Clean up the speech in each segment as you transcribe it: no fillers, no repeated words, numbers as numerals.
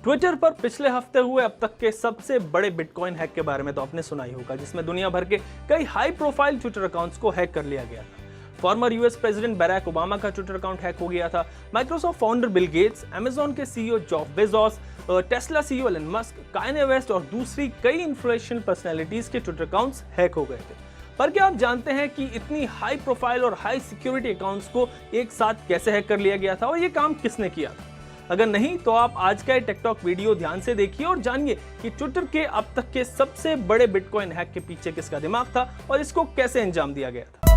Twitter पर पिछले हफ्ते हुए अब तक के सबसे बड़े बिटकॉइन हैक के बारे में तो आपने सुना ही होगा, जिसमें दुनिया भर के कई हाई प्रोफाइल ट्विटर अकाउंट्स को हैक कर लिया गया था। Former US president Barack Obama का ट्विटर अकाउंट हैक हो गया था। Microsoft founder Bill Gates, Amazon के CEO Jeff Bezos, Tesla CEO Elon Musk, Kanye West और दूसरी कई इन्फ्लुएंशियल पर्सनैलिटीज के ट्विटर अकाउंट्स हैक हो गए थे। पर क्या आप जानते हैं कि इतनी हाई प्रोफाइल और हाई सिक्योरिटी अकाउंट्स को एक साथ कैसे हैक कर लिया गया था और ये काम किसने किया था? अगर नहीं तो आप आज का टेकटॉक वीडियो ध्यान से देखिए और जानिए कि ट्विटर के अब तक के सबसे बड़े बिटकॉइन हैक के पीछे किसका दिमाग था और इसको कैसे अंजाम दिया गया था।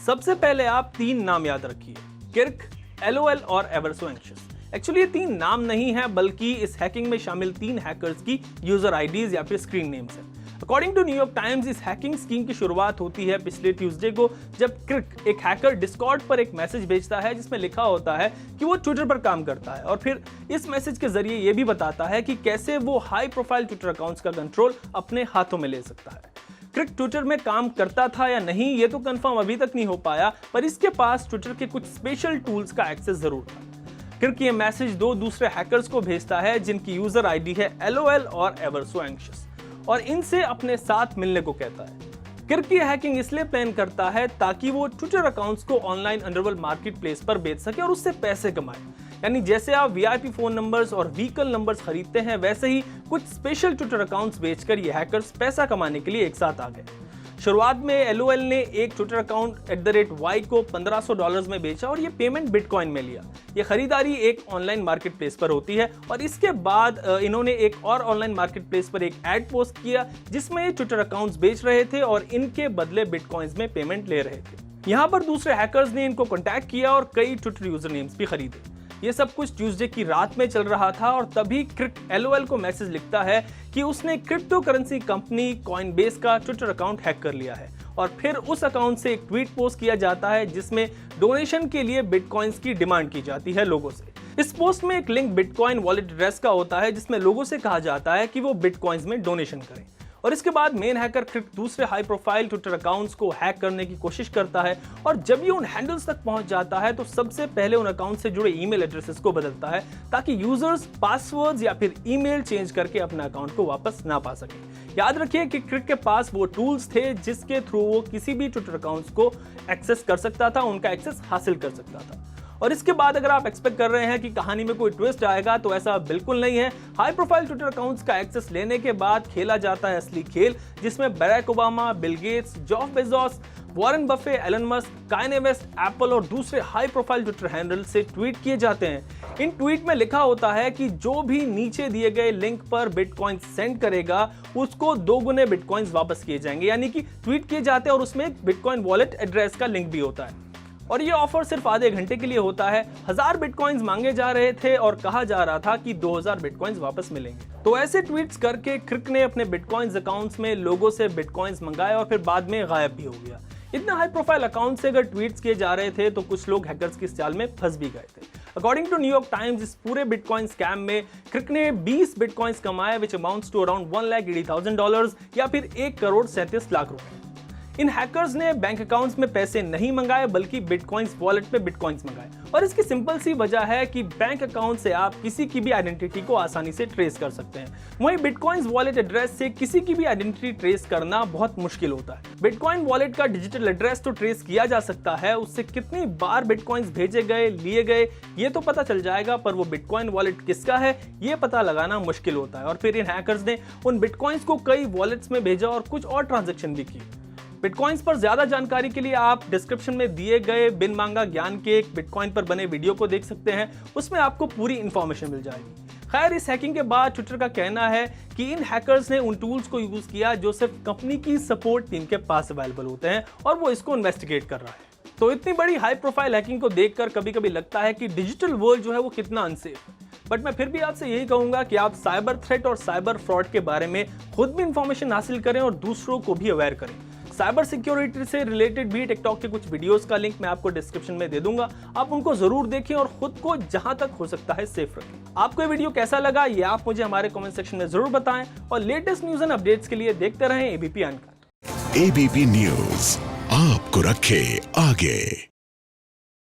सबसे पहले आप 3 नाम याद रखिए, किर्क, LOL और एवर सो एंग्शियस। एक्चुअली ये 3 नाम नहीं है, बल्कि इस हैकिंग में शामिल 3 हैकर्स की यूजर आईडीज या फिर स्क्रीन नेम्स हैं। अकॉर्डिंग टू न्यूयॉर्क टाइम्स, इस हैकिंग स्कीम की शुरुआत होती है पिछले ट्यूसडे को, जब किर्क, एक हैकर, डिस्कॉर्ड पर एक मैसेज भेजता है जिसमें लिखा होता है कि वो ट्विटर पर काम करता है और फिर इस मैसेज के जरिए ये भी बताता है कि कैसे वो हाई प्रोफाइल ट्विटर अकाउंट्स का कंट्रोल अपने हाथों में ले सकता है। किर्क ट्विटर में काम करता था या नहीं ये तो कंफर्म अभी तक नहीं हो पाया, पर इसके पास ट्विटर के कुछ स्पेशल टूल्स का एक्सेस जरूर था। किर्क ये मैसेज 2 दूसरे हैकर्स को भेजता है जिनकी यूजर आईडी है LOL और एवर सो एंग्शियस, और इनसे अपने साथ मिलने को कहता है। किर्क की हैकिंग इसलिए प्लान करता है ताकि वो ट्विटर अकाउंट्स को ऑनलाइन अंडरवर्ल्ड मार्केट प्लेस पर बेच सके और उससे पैसे कमाए। यानी जैसे आप VIP फोन नंबर्स और व्हीकल नंबर्स खरीदते हैं, वैसे ही कुछ स्पेशल ट्विटर अकाउंट्स बेचकर ये हैकर्स पैसा कमाने के लिए एक साथ आ गए। शुरुआत में LOL ने एक ट्विटर अकाउंट @Y को $1500 में बेचा और ये पेमेंट बिटकॉइन में लिया। ये खरीदारी एक ऑनलाइन मार्केट प्लेस पर होती है और इसके बाद इन्होंने एक और ऑनलाइन मार्केट प्लेस पर एक ऐड पोस्ट किया जिसमें ये ट्विटर अकाउंट्स बेच रहे थे और इनके बदले बिटकॉइंस में पेमेंट ले रहे थे। यहाँ पर दूसरे हैकर्स ने इनको कॉन्टैक्ट किया और कई ट्विटर यूजर नेम्स भी खरीदे। ये सब कुछ ट्यूसडे की रात में चल रहा था और तभी किर्क LOL को मैसेज लिखता है कि उसने क्रिप्टो करेंसी कंपनी कॉइनबेस का ट्विटर अकाउंट हैक कर लिया है और फिर उस अकाउंट से एक ट्वीट पोस्ट किया जाता है जिसमें डोनेशन के लिए बिटकॉइंस की डिमांड की जाती है लोगों से। इस पोस्ट में एक लिंक बिटकॉइन वॉलेट एड्रेस का होता है जिसमें लोगों से कहा जाता है कि वो बिटकॉइंस में डोनेशन करें। और इसके बाद मेन हैकर किर्क दूसरे हाई प्रोफाइल ट्विटर अकाउंट्स को हैक करने की कोशिश करता है और जब ये उन हैंडल्स तक पहुंच जाता है तो सबसे पहले उन अकाउंट से जुड़े ईमेल एड्रेसेस को बदलता है ताकि यूजर्स पासवर्ड्स या फिर ईमेल चेंज करके अपने अकाउंट को वापस ना पा सके। याद रखिए कि किर्क के पास वो टूल्स थे जिसके थ्रू वो किसी भी ट्विटर अकाउंट्स को एक्सेस कर सकता था, उनका एक्सेस हासिल कर सकता था। और इसके बाद अगर आप एक्सपेक्ट कर रहे हैं कि कहानी में कोई ट्विस्ट आएगा तो ऐसा बिल्कुल नहीं है। हाई प्रोफाइल ट्विटर अकाउंट्स का एक्सेस लेने के बाद खेला जाता है असली खेल, जिसमें Barack Obama, Bill Gates, Jeff Bezos, Warren Buffett, Elon Musk, Kanye West, Apple और दूसरे हाई प्रोफाइल ट्विटर हैंडल से ट्वीट किए जाते हैं। इन ट्वीट में लिखा होता है कि जो भी नीचे दिए गए लिंक पर बिटकॉइन सेंड करेगा उसको 2 गुने बिटकॉइंस वापस किए जाएंगे। यानी कि ट्वीट किए जाते हैं और उसमें एक बिटकॉइन वॉलेट एड्रेस का लिंक भी होता है और ये ऑफर सिर्फ आधे घंटे के लिए होता है। 1000 बिटकॉइंस मांगे जा रहे थे और कहा जा रहा था कि 2000 बिटकॉइंस वापस मिलेंगे। तो ऐसे ट्वीट्स करके किर्क ने अपने बिटकॉइंस अकाउंट्स में लोगों से बिटकॉइंस मंगाए और फिर बाद में गायब भी हो गया। इतने हाई प्रोफाइल अकाउंट से अगर ट्वीट्स किए जा रहे थे तो कुछ लोग हैकर्स की चाल में फंस भी गए थे। अकॉर्डिंग टू न्यूयॉर्क टाइम्स, इस पूरे बिटकॉइन स्कैम में किर्क ने 20 बिटकॉइंस कमाए, विच अमाउंट्स टू अराउंड $1,80,000 या फिर 1,37,00,000 रुपए। इन हैकर्स ने बैंक अकाउंट्स में पैसे नहीं मंगाए बल्कि बिटकॉइंस वॉलेट में बिटकॉइंस मंगाए और इसकी सिंपल सी वजह है कि बैंक अकाउंट से आप किसी की भी आइडेंटिटी को आसानी से ट्रेस कर सकते हैं। वहीं बिटकॉइंस वॉलेट एड्रेस से किसी की भी आइडेंटिटी ट्रेस करना बहुत मुश्किल होता है। बिटकॉइन वॉलेट का डिजिटल एड्रेस तो ट्रेस किया जा सकता है, उससे कितनी बार बिटकॉइंस भेजे गए, लिए गए ये तो पता चल जाएगा, पर वो बिटकॉइन वॉलेट किसका है ये पता लगाना मुश्किल होता है। और फिर इन हैकर्स ने उन बिटकॉइंस को कई वॉलेट्स में भेजा और कुछ और ट्रांजैक्शन भी की। बिटकॉइंस पर ज्यादा जानकारी के लिए आप डिस्क्रिप्शन में दिए गए बिन मांगा ज्ञान के एक बिटकॉइन पर बने वीडियो को देख सकते हैं, उसमें आपको पूरी इंफॉर्मेशन मिल जाएगी। खैर, इस हैकिंग के बाद ट्विटर का कहना है कि इन हैकर्स ने उन टूल्स को यूज किया जो सिर्फ कंपनी की सपोर्ट टीम के पास अवेलेबल होते हैं और वो इसको इन्वेस्टिगेट कर रहा है। तो इतनी बड़ी हाई प्रोफाइल हैकिंग को देखकर कभी कभी लगता है कि डिजिटल वर्ल्ड जो है वो कितना अनसेफ है, बट मैं फिर भी आपसे यही कहूंगा कि आप साइबर थ्रेट और साइबर फ्रॉड के बारे में खुद भी इंफॉर्मेशन हासिल करें और दूसरों को भी अवेयर करें। साइबर सिक्योरिटी से रिलेटेड भी टिकटॉक के कुछ वीडियोस का लिंक मैं आपको डिस्क्रिप्शन में दे दूंगा, आप उनको जरूर देखें और खुद को जहां तक हो सकता है सेफ रखें। आपको ये वीडियो कैसा लगा ये आप मुझे हमारे कमेंट सेक्शन में जरूर बताएं और लेटेस्ट न्यूज एंड अपडेट्स के लिए देखते रहें ABP अनकट। ABP न्यूज आपको रखे आगे।